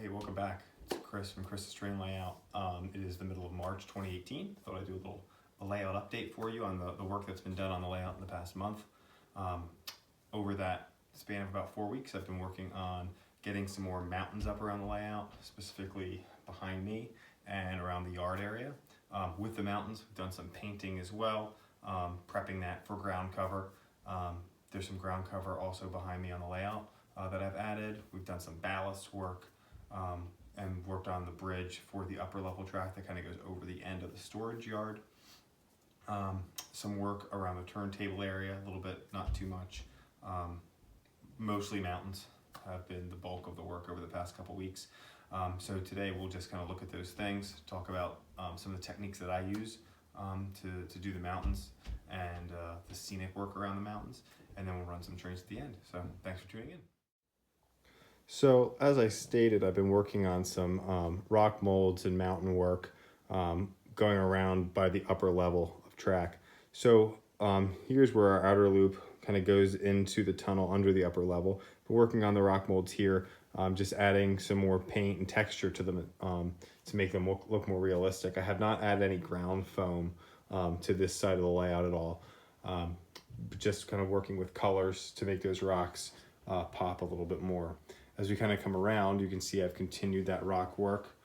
Hey, welcome back. It's Chris from Chris's Terrain Layout. It is the middle of March 2018. Thought I'd do a layout update for you on the work that's been done on the layout in the past month. Over that span of about 4 weeks, I've been working on getting some more mountains up around the layout, specifically behind me and around the yard area. With the mountains, we've done some painting as well, prepping that for ground cover. There's some ground cover also behind me on the layout that I've added. We've done some ballast work and worked on the bridge for the upper level track that kind of goes over the end of the storage yard. Some work around the turntable area, a little bit, not too much. Mostly mountains have been the bulk of the work over the past couple weeks. So today we'll just kind of look at those things, talk about some of the techniques that I use to do the mountains and the scenic work around the mountains, and then we'll run some trains at the end. So thanks for tuning in. So as I stated, I've been working on some rock molds and mountain work going around by the upper level of track. So here's where our outer loop kind of goes into the tunnel under the upper level. We're working on the rock molds here, just adding some more paint and texture to them to make them look more realistic. I have not added any ground foam to this side of the layout at all. Just kind of working with colors to make those rocks pop a little bit more. As we kind of come around, you can see I've continued that rock work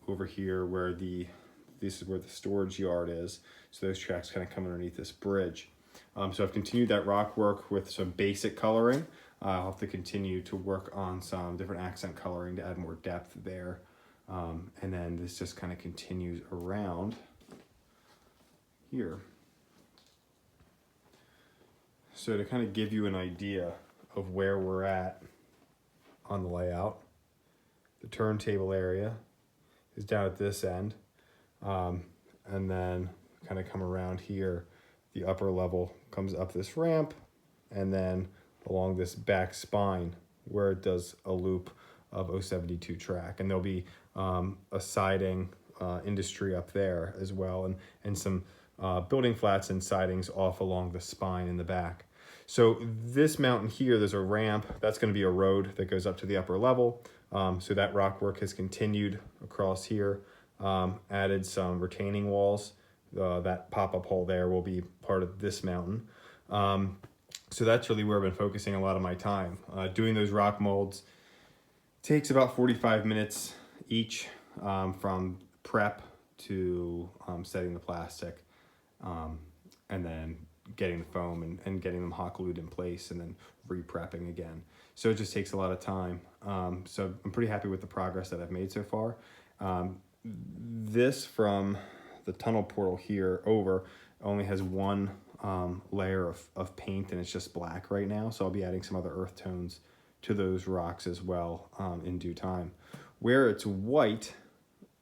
over here where this is where the storage yard is. So those tracks kind of come underneath this bridge. So I've continued that rock work with some basic coloring. I'll have to continue to work on some different accent coloring to add more depth there. And then this just kind of continues around here. So to kind of give you an idea of where we're at on the layout, the turntable area is down at this end, and then kind of come around here, the upper level comes up this ramp and then along this back spine where it does a loop of 072 track, and there'll be a siding industry up there as well, and some building flats and sidings off along the spine in the back. So this mountain here, there's a ramp, that's going to be a road that goes up to the upper level. So that rock work has continued across here, added some retaining walls. That pop-up hole there will be part of this mountain. So that's really where I've been focusing a lot of my time. Doing those rock molds takes about 45 minutes each, from prep to setting the plastic, and then getting the foam and getting them hot glued in place and then re-prepping again. So it just takes a lot of time. So I'm pretty happy with the progress that I've made so far. This from the tunnel portal here over only has one layer of paint, and it's just black right now. So I'll be adding some other earth tones to those rocks as well in due time. Where it's white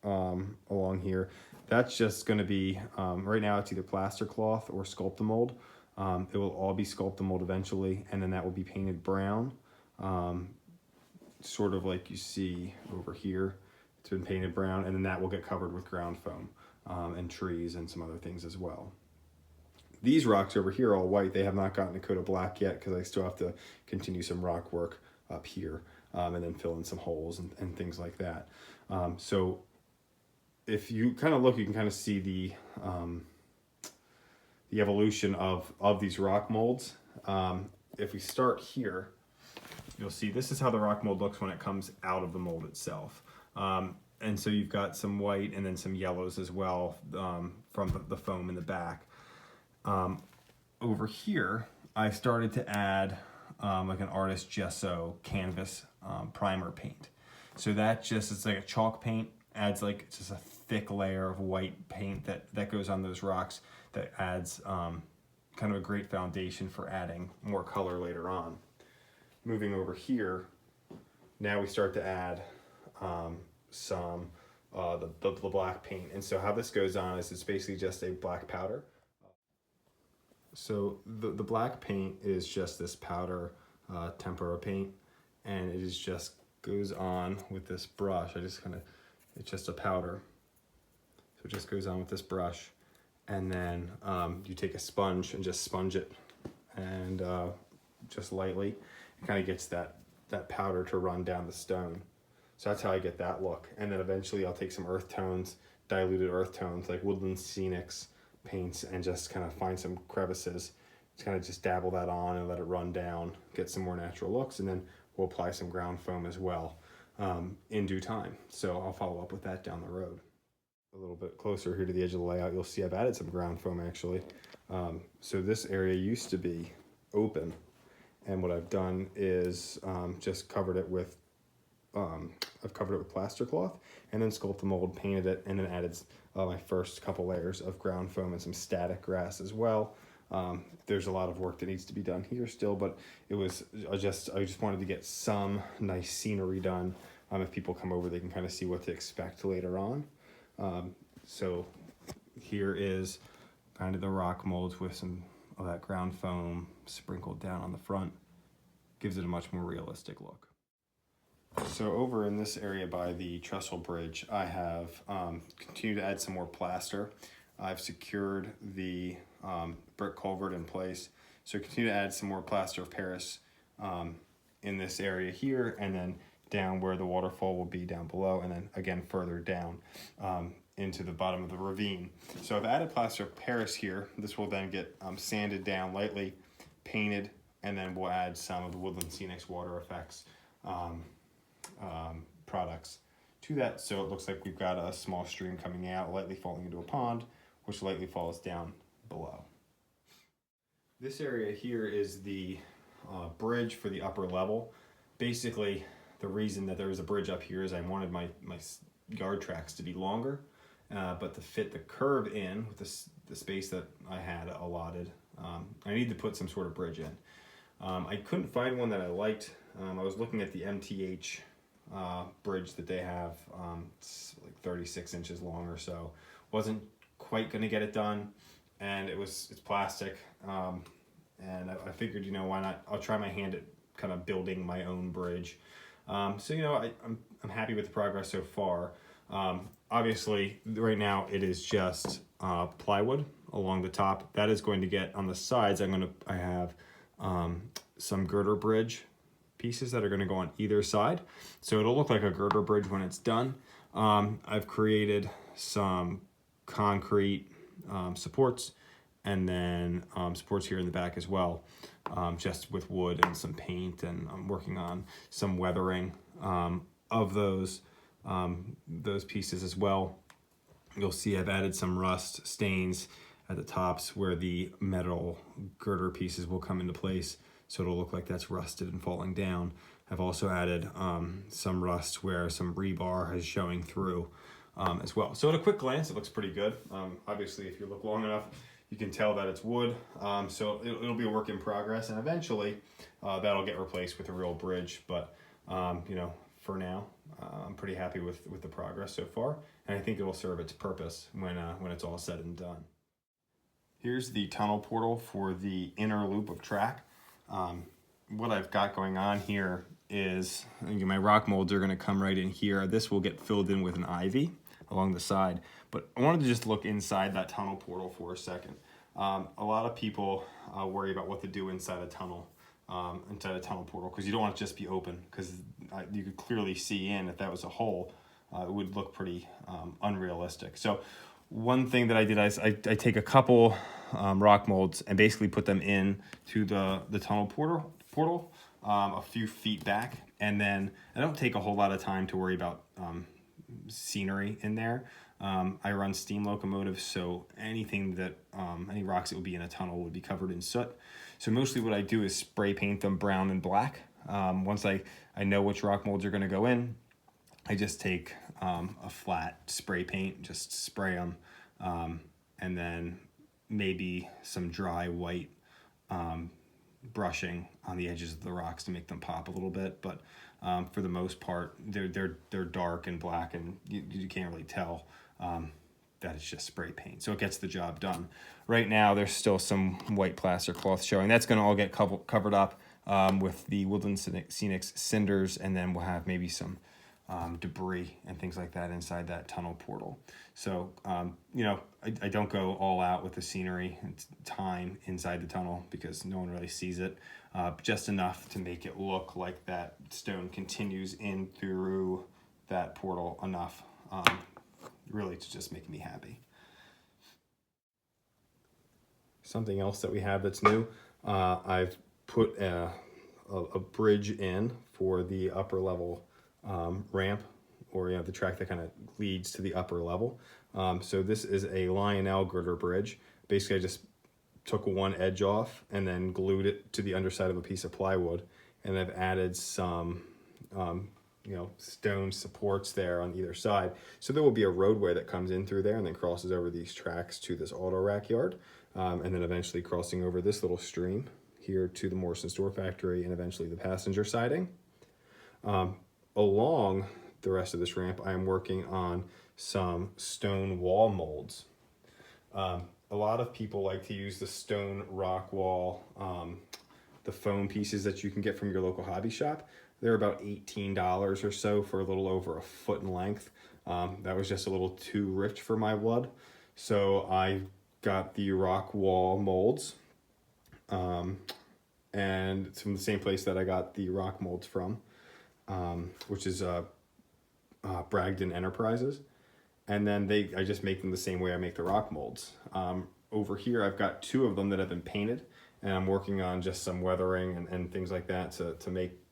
along here, that's just going to be, right now it's either plaster cloth or Sculptamold. It will all be Sculptamold eventually, and then that will be painted brown, sort of like you see over here. It's been painted brown, and then that will get covered with ground foam and trees and some other things as well. These rocks over here are all white. They have not gotten a coat of black yet because I still have to continue some rock work up here and then fill in some holes and things like that. So if you kind of look, you can kind of see the evolution of these rock molds. If we start here, you'll see this is how the rock mold looks when it comes out of the mold itself. And so you've got some white and then some yellows as well from the foam in the back. Over here, I started to add like an artist gesso canvas primer paint. So that just, it's like a chalk paint, adds like just a thick layer of white paint that goes on those rocks that adds kind of a great foundation for adding more color later on. Moving over here, now we start to add some the black paint. And so how this goes on is it's basically just a black powder. So the black paint is just this powder tempera paint, and it is just goes on with this brush. It's just a powder. So it just goes on with this brush, and then you take a sponge and just sponge it, and just lightly, it kind of gets that powder to run down the stone. So that's how I get that look. And then eventually I'll take some earth tones, diluted earth tones like woodland scenics paints, and just kind of find some crevices, kind of just dabble that on and let it run down, get some more natural looks, and then we'll apply some ground foam as well in due time. So I'll follow up with that down the road. A little bit closer here to the edge of the layout, you'll see I've added some ground foam actually. So this area used to be open, and what I've done is just covered it with I've covered it with plaster cloth, and then sculpted mold, painted it, and then added my first couple layers of ground foam and some static grass as well. There's a lot of work that needs to be done here still, but it was I just wanted to get some nice scenery done. If people come over, they can kind of see what to expect later on. So here is kind of the rock molds with some of that ground foam sprinkled down on the front. Gives it a much more realistic look. So over in this area by the trestle bridge, I have continued to add some more plaster. I've secured the brick culvert in place. So continue to add some more plaster of Paris in this area here, and then down where the waterfall will be down below, and then again further down into the bottom of the ravine. So I've added plaster of Paris here. This will then get sanded down lightly, painted, and then we'll add some of the Woodland Scenics water effects products to that, so it looks like we've got a small stream coming out, lightly falling into a pond, which lightly falls down below. This area here is the bridge for the upper level. Basically, the reason that there was a bridge up here is I wanted my yard tracks to be longer, but to fit the curve in with the space that I had allotted, I needed to put some sort of bridge in. I couldn't find one that I liked. I was looking at the MTH bridge that they have. It's like 36 inches long or so. Wasn't quite going to get it done, and it's plastic. And I figured, why not? I'll try my hand at kind of building my own bridge. So I'm happy with the progress so far. Obviously, right now it is just plywood along the top. That is going to get on the sides. I have some girder bridge pieces that are going to go on either side, so it'll look like a girder bridge when it's done. I've created some concrete supports, and then supports here in the back as well, just with wood and some paint, and I'm working on some weathering of those pieces as well. You'll see I've added some rust stains at the tops where the metal girder pieces will come into place, so it'll look like that's rusted and falling down. I've also added some rust where some rebar is showing through as well. So at a quick glance, it looks pretty good. Obviously, if you look long enough, you can tell that it's wood. So it'll be a work in progress, and eventually that'll get replaced with a real bridge. But for now, I'm pretty happy with the progress so far, and I think it will serve its purpose when it's all said and done. Here's the tunnel portal for the inner loop of track. What I've got going on here is my rock molds are going to come right in here. This will get filled in with an ivy along the side, but I wanted to just look inside that tunnel portal for a second. A lot of people worry about what to do inside a tunnel portal, because you don't want it to just be open, because you could clearly see in. If that was a hole, it would look pretty unrealistic. So one thing that I did is I take a couple rock molds and basically put them in to the tunnel portal a few feet back, and then I don't take a whole lot of time to worry about scenery in there. I run steam locomotives, so anything that any rocks that would be in a tunnel would be covered in soot. So mostly what I do is spray paint them brown and black. Once I know which rock molds are going to go in, I just take a flat spray paint, just spray them, and then maybe some dry white brushing on the edges of the rocks to make them pop a little bit. But for the most part, they're dark and black, and you can't really tell that it's just spray paint. So it gets the job done. Right now, there's still some white plaster cloth showing. That's going to all get covered up with the Woodland Scenics cinders, and then we'll have maybe some debris and things like that inside that tunnel portal. So, I don't go all out with the scenery and time inside the tunnel, because no one really sees it. Just enough to make it look like that stone continues in through that portal enough, really to just make me happy. Something else that we have that's new, I've put a bridge in for the upper level ramp, or the track that kind of leads to the upper level. So this is a Lionel girder bridge. Basically, I just took one edge off and then glued it to the underside of a piece of plywood, and I've added some stone supports there on either side. So there will be a roadway that comes in through there and then crosses over these tracks to this auto rack yard, and then eventually crossing over this little stream here to the Morrison Store Factory and eventually the passenger siding. Along the rest of this ramp, I am working on some stone wall molds. A lot of people like to use the stone rock wall, the foam pieces that you can get from your local hobby shop. They're about $18 or so for a little over a foot in length. That was just a little too rich for my blood. So I got the rock wall molds, and it's from the same place that I got the rock molds from, which is Bragdon Enterprises. And then I just make them the same way I make the rock molds. Over here, I've got two of them that have been painted, and I'm working on just some weathering and things like that to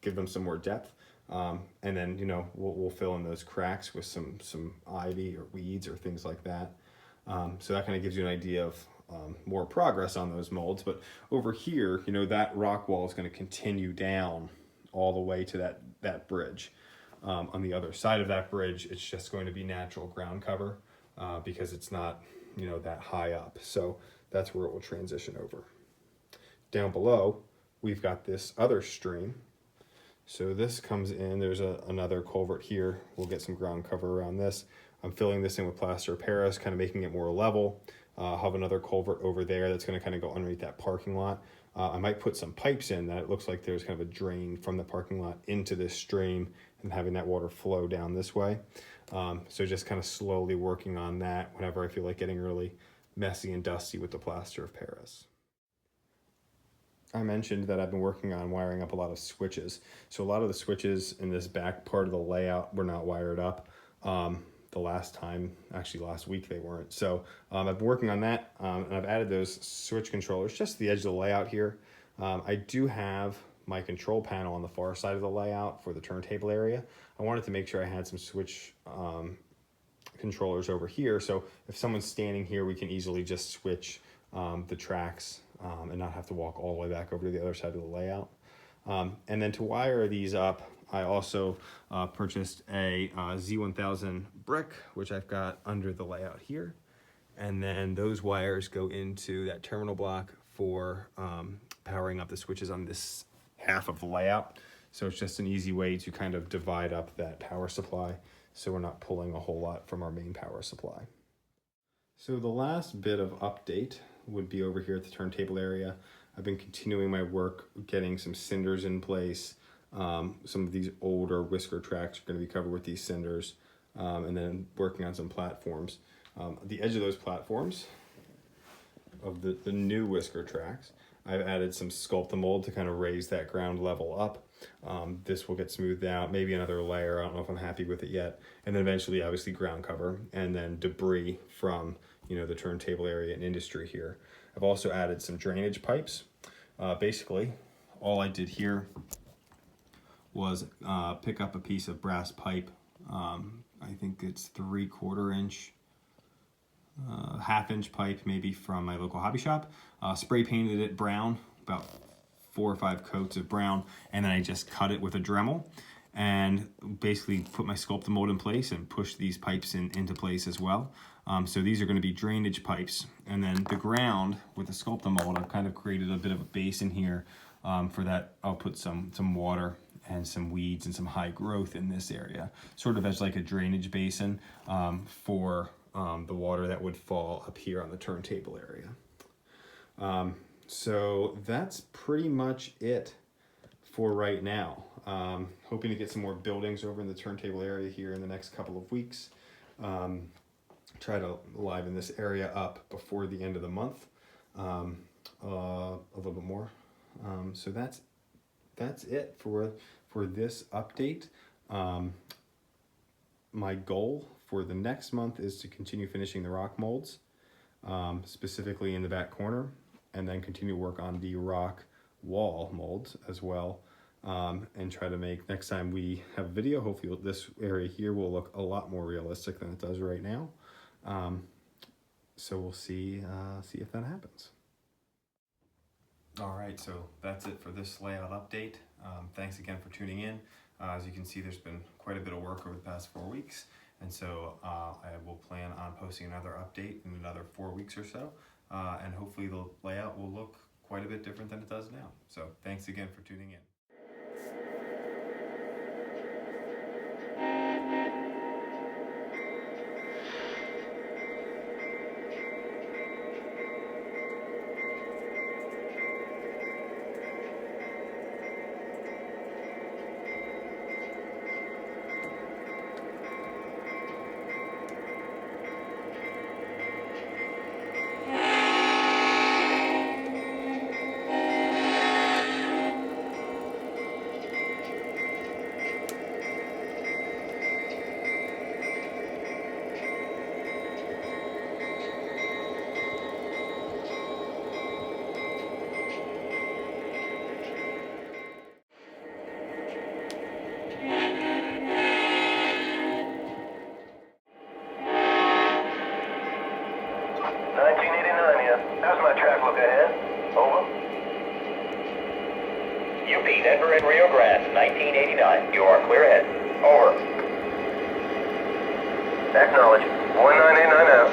give them some more depth. And then, we'll fill in those cracks with some ivy or weeds or things like that. So that kind of gives you an idea of more progress on those molds. But over here, that rock wall is going to continue down all the way to that bridge. On the other side of that bridge, it's just going to be natural ground cover because it's not, that high up. So that's where it will transition over. Down below, we've got this other stream. So this comes in, there's another culvert here. We'll get some ground cover around this. I'm filling this in with plaster of Paris, kind of making it more level. I'll have another culvert over there that's going to kind of go underneath that parking lot. I might put some pipes in that it looks like there's kind of a drain from the parking lot into this stream and having that water flow down this way. So just kind of slowly working on that whenever I feel like getting really messy and dusty with the plaster of Paris. I mentioned that I've been working on wiring up a lot of switches. So a lot of the switches in this back part of the layout were not wired up. The last week they weren't. So I've been working on that, and I've added those switch controllers just to the edge of the layout here. I do have my control panel on the far side of the layout for the turntable area. I wanted to make sure I had some switch controllers over here, so if someone's standing here, we can easily just switch the tracks and not have to walk all the way back over to the other side of the layout. And then to wire these up, I also purchased a Z1000 brick, which I've got under the layout here. And then those wires go into that terminal block for powering up the switches on this half of the layout. So it's just an easy way to kind of divide up that power supply so we're not pulling a whole lot from our main power supply. So the last bit of update would be over here at the turntable area. I've been continuing my work getting some cinders in place. Some of these older whisker tracks are going to be covered with these cinders, and then working on some platforms. The edge of those platforms of the new whisker tracks, I've added some Sculpt-A-Mold to kind of raise that ground level up. This will get smoothed out, maybe another layer. I don't know if I'm happy with it yet. And then eventually, obviously, ground cover and then debris from the turntable area and industry here. I've also added some drainage pipes. Basically, all I did here was pick up a piece of brass pipe. I think it's 3/4 inch, half-inch pipe maybe from my local hobby shop. Spray painted it brown, about 4 or 5 coats of brown, and then I just cut it with a Dremel and basically put my Sculpt-A-Mold in place and push these pipes into place as well. So these are going to be drainage pipes, and then the ground with the Sculpt-A-Mold, I've kind of created a bit of a basin here. For that, I'll put some water and some weeds and some high growth in this area, sort of as like a drainage basin for the water that would fall up here on the turntable area. So that's pretty much it for right now. Hoping to get some more buildings over in the turntable area here in the next couple of weeks. Try to liven this area up before the end of the month, a little bit more. So that's it for this update. my goal for the next month is to continue finishing the rock molds, specifically in the back corner, and then continue work on the rock wall molds as well, and try to make, next time we have video, hopefully this area here will look a lot more realistic than it does right now. So we'll see if that happens. All right, so that's it for this layout update. Thanks again for tuning in. As you can see, there's been quite a bit of work over the past 4 weeks, and so I will plan on posting another update in another 4 weeks or so, and hopefully the layout will look quite a bit different than it does now. So thanks again for tuning in. How's my track look ahead? Over. UP, Denver and Rio Grande, 1989. You are clear ahead. Over. Acknowledge. 1989 out.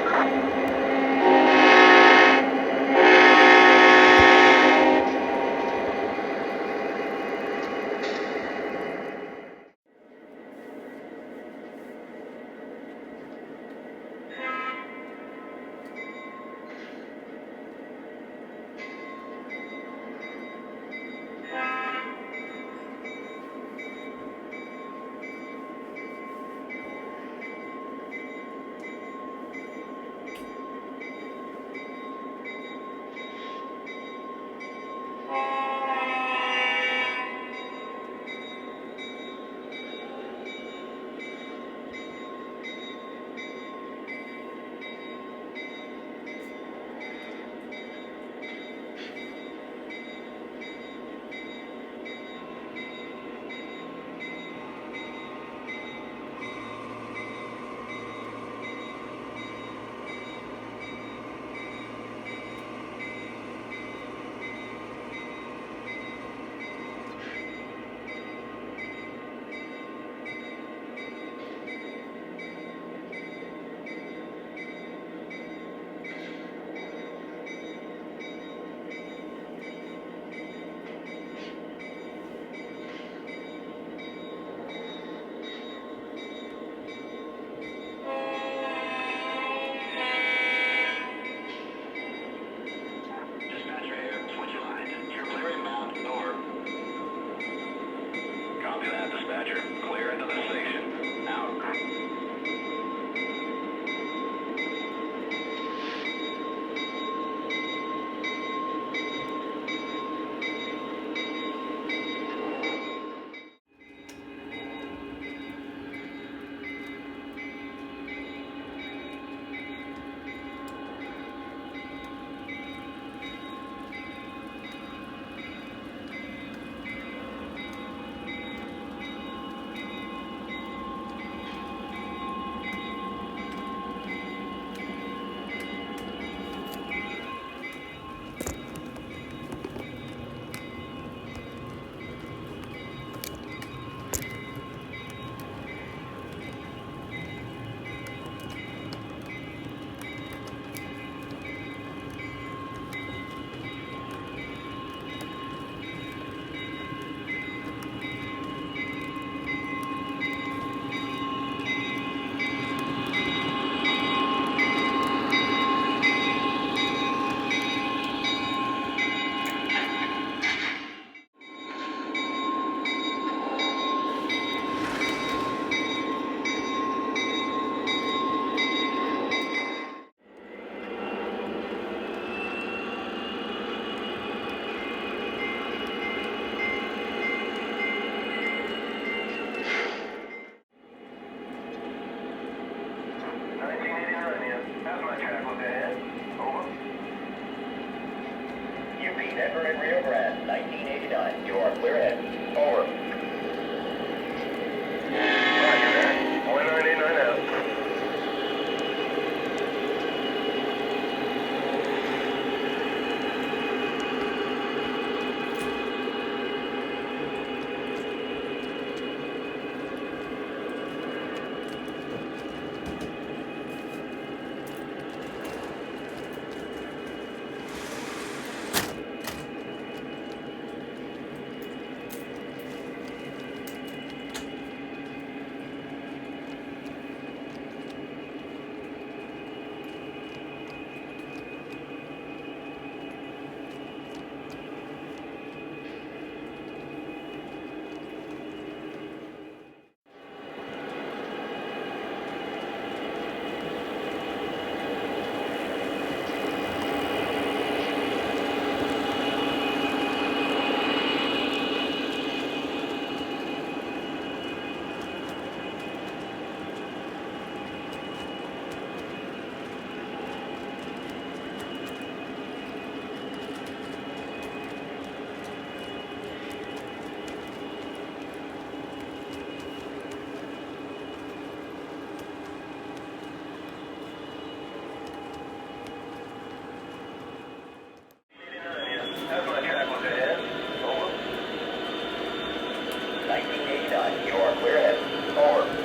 Denver and Rio Grande, 1989. You are clear ahead. Over. Roger that. 1989 out. That's my track was ahead. Over. 1989. You are clear ahead. Over.